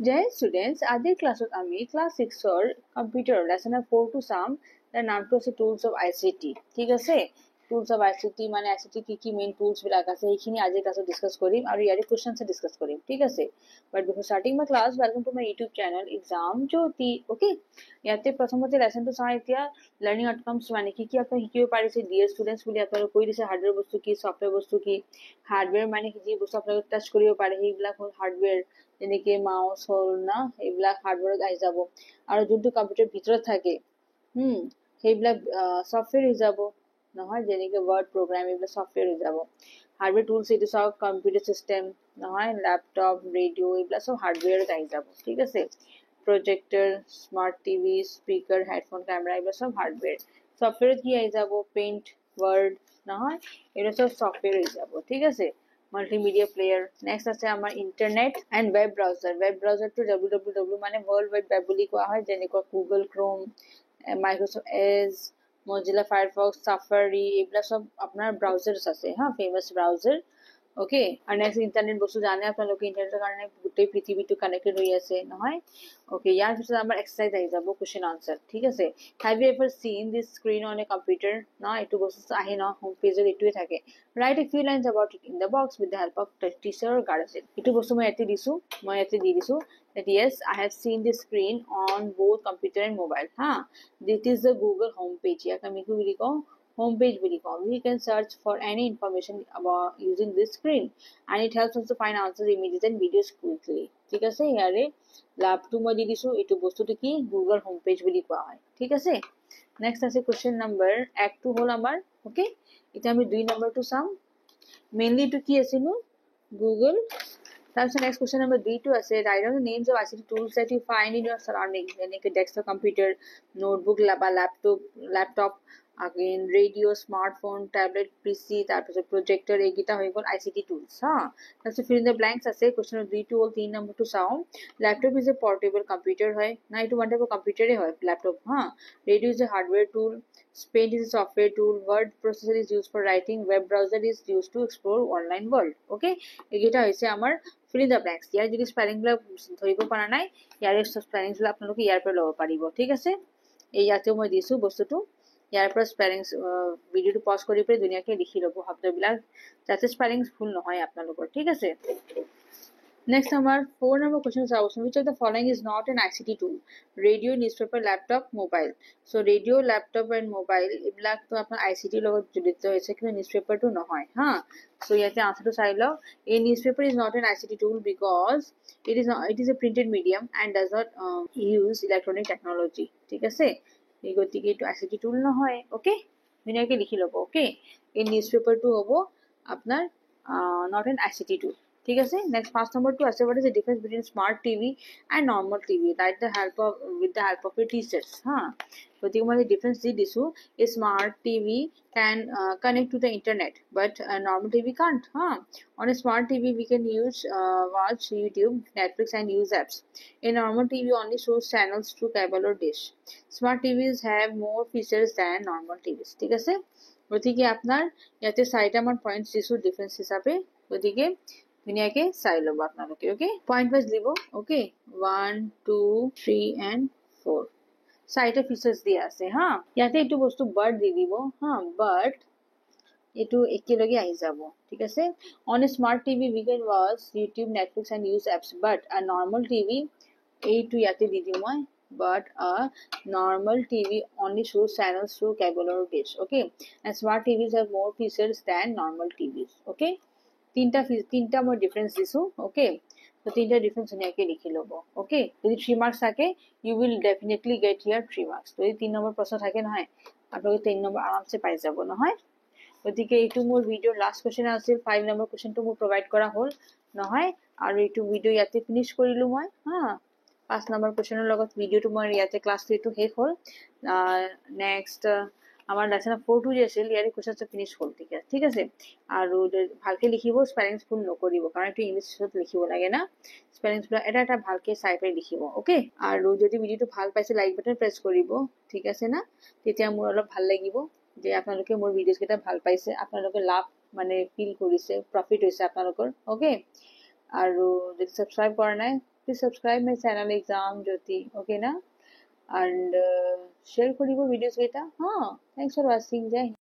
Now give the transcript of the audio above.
Jai students, আজিৰ ক্লাছত আমি class 6ৰ computer lesson 4 to some তাৰ নামটো আছে টুলস অফ আইসিটি ঠিক আছে টুলস অফ আইসিটি মানে আইসিটি কি মেইন টুলস বিলাক আছে এইখিনি আজিৰ ক্লাছত ডিসকাস কৰিম আৰু ইয়াৰে কোৱেশ্চনছ ডিসকাস কৰিম ঠিক আছে but before starting my class welcome to my YouTube channel exam Jyoti okay ইয়াতে প্ৰথমতে লেসনটো চাই এতিয়া লাৰ্নিং আউটকামছ মানে কি আপুনি শিকিব পাৰিছে ডিয়াৰ ষ্টুডেন্টছ বুলি আপোনালোকে কৈ দিছে হাৰ্ডৱেৰ বস্তু কি সফটৱেৰ বস্তু কি হাৰ্ডৱেৰ মানে কি যি বস্তু আপোনালোকে টাচ কৰিব পাৰে সেইবিলাক হ'ল হাৰ্ডৱেৰ যেনেকে মাউস হল না এইবিলাক হাৰ্ডৱেৰত আহি যাব আৰু যোনটো কম্পিউটাৰ ভিতৰত থাকে সেইবিলাক সফটৱেৰ হৈ যাব নহয় যেনেকে ওয়াৰ্ড প্ৰোগ্ৰাম এইবিলাক সফটৱেৰ হৈ যাব হাৰ্ডৱেৰ টুলস এইটো সব কম্পিউটাৰ সিস্টেম নহয় ল্যাপটপ ৰেডিও এইবিলাক সব হাৰ্ডৱেৰত আহি যাব ঠিক আছে প্ৰজেক্টৰ smart TV speaker headphone camera এইবিলাক সব হাৰ্ডৱেৰ সফটৱেৰত কি আহি যাব পেইন্ট ওয়াৰ্ড নহয় এইবিলাক সব সফটৱেৰ হৈ যাব ঠিক আছে multimedia player next আছে আমাৰ internet and web browser to www মানে ওয়াৰ্ল্ড ওয়াইড ওয়েব বুলি কোৱা হয় যেনেকৈ Google Chrome Microsoft Edge Mozilla Firefox Safari এইবিলাক সব আপোনাৰ ব্ৰাউজাৰ্স আছে হা ফেমাস ব্ৰাউজাৰ ওকে আৰু নেক্সট ইন্টাৰনেট বস্তু জানে আপোনালোকে ইন্টাৰনেটৰ কাৰণে গোটেই পৃথিৱীটো কানেক্টেড হৈ আছে নহয় ওকে ইয়াৰ পিছত আমাৰ এক্সাৰসাইজ আহি যাব কোৱেশ্চন আনসাৰ ঠিক আছে have you ever seen this screen on a computer না এইটো বস্তু আহে না হোম পেজত এইটোৱে থাকে write a few lines about it in the box with the help of the teacher or guardian এইটো বস্তু মই ইয়াতে দিছো মই ইয়াতে দি দিছো that yes I have seen this screen on both computer and mobile ha this is the Google home page ইয়াক আমি কি বুলি কওঁ home page বুলি কওঁ we can search for any information about using this screen and it helps us to find answers images and videos quickly ঠিক আছে ইয়াৰে লাভটো মই দি দিছো এইটো বস্তুটো কি Google home page বুলি কোৱা হয় ঠিক আছে নেক্সট আছে কোৱেশ্চন নম্বৰ 1 হল আমাৰ ওকে এটা আমি 2 নম্বৰটো চাম মেইনলি টু কি আছে নো Google তাৰপিছত নেক্সট কোৱেশ্চন নম্বৰ 2 আছে write down the names of ICT tools that you find in your surroundings যেনেকৈ ডেস্কটপ কম্পিউটাৰ নোটবুক বা laptop again radio smartphone tablet pc তাৰপিছত projector এইগিটা হৈ গল ICT tools হা তাৰপিছত fill in the blanks আছে question 2 হ'ল 3 নম্বৰটো চাও laptop is a portable computer হয় না এইটো one type of computer হয় ল্যাপটপ হা radio is a hardware tool Paint is a software tool word processor is used for writing web browser is used to explore online world okay এইগিটা হৈছে আমাৰ fill in the blanks ইয়াৰ যদি spelling বিলাক ধৰিব পৰা নাই ইয়াৰ spelling বিলাক আপোনালোকে ইয়াৰ পৰা ল'ব পাৰিব ঠিক আছে এই ইয়াতে মই দিছো বস্তুটো ইয়াৰ পৰা স্পেলিংস ভিডিওটো পজ কৰি পৰে ধুনীয়াকৈ লিখি ল'ব শব্দবিলাক যাতে স্পেলিংস ভুল নহয় আপোনালোকৰ ঠিক আছে Next our 4 number question is also which of the following is not an ICT tool radio newspaper laptop mobile so radio laptop and mobile এইবিলাক তো আপোনাৰ ICT লগত জড়িত হৈছে কিন্তু newspaper টো নহয় হা so ইয়াতে আনসাৰটো চাই লওক a newspaper is not an ICT tool because it is a printed medium and does not use electronic technology ঠিক আছে এই গতিকে এইটো ICT tool নহয় ওকে ধুনীয়াকৈ লিখি ল'ব ওকে এই newspaper টো হ'ব আপোনাৰ not an ICT tool ঠিক আছে next first number 2 আছে what is the difference between smart TV and normal TV with the help of your teachers ha গতিকে মই difference দি দিছো a smart TV can connect to the internet but a normal TV can't ha on a smart TV we can use watch YouTube Netflix and use apps a normal TV only shows channels through cable or dish smart TVs have more features than normal TVs ঠিক আছে গতিকে আপনার ইয়াতে চাৰিটা মান points দিছো difference হিসাবে গতিকে ধুনীয়াকৈ চাই ল'ব আপোনালোকে ওকে পয়েন্ট ওয়াইজ দিব ওকে 1 2 3 and 4 চাৰিটা ফিচার্স দিয়া আছে হা ইয়াতে এইটো বস্তু বাট দি দিব হা বাট এইটো একেলগে আহি যাব ঠিক আছে on a smart TV we can watch YouTube Netflix and use apps but a normal TV এইটো ইয়াতে দি দিম মই but a normal TV only shows channels through cable or dish okay and smart TVs have more features than normal TVs okay তিনটা মই difference দিছো okay তো তিনটা difference ধুনীয়াকৈ লিখি ল'ব ওকে যদি 3 মার্কস থাকে you will definitely get here 3 marks যদি 3 নম্বৰ প্ৰশ্ন থাকে নহয় আপোনালোকে 3 নম্বৰ আৰামছে পাই যাব নহয় গতিকে এইটো মোৰ ভিডিঅ লাষ্ট কোৱেশ্চন আছিল 5 নম্বৰ কোৱেশ্চনটো মোৰ প্ৰভাইড কৰা হ'ল নহয় আৰু এইটো ভিডিঅ ইয়াতে ফিনিশ কৰিলো মই হা 5 নম্বৰ কোৱেশ্চনৰ লগত ভিডিঅটো মই ইয়াতে ক্লাছ 3 টো শেষ হ'ল নেক্সট আমাৰ লেসন 4 টো যে আছিল ইয়াৰে কোৱেশ্চনটো ফিনিশ হ'ল ঠিক আছে আৰু ভালকৈ লিখিব স্পেলিংস ভুল নকৰিব কাৰণ এটো ইংলিছত লিখিব লাগে না স্পেলিংস এটা ভালকৈ চাই পাই লিখিব ওকে আৰু যদি ভিডিওটো ভাল পাইছে লাইক বাটন প্ৰেছ কৰিব ঠিক আছে না তেতিয়া মোৰ অলপ ভাল লাগিব যে আপোনালোকে মোৰ ভিডিওছ কেইটা ভাল পাইছে আপোনালোকে লাভ মানে ফিল কৰিছে প্ৰফিট হৈছে আপোনালোকৰ ওকে আৰু যদি সাবস্ক্ৰাইব কৰা নাই please subscribe my channel exam jyoti, okay na, and share koribo videos beta. Thanks for watching, jai Hind.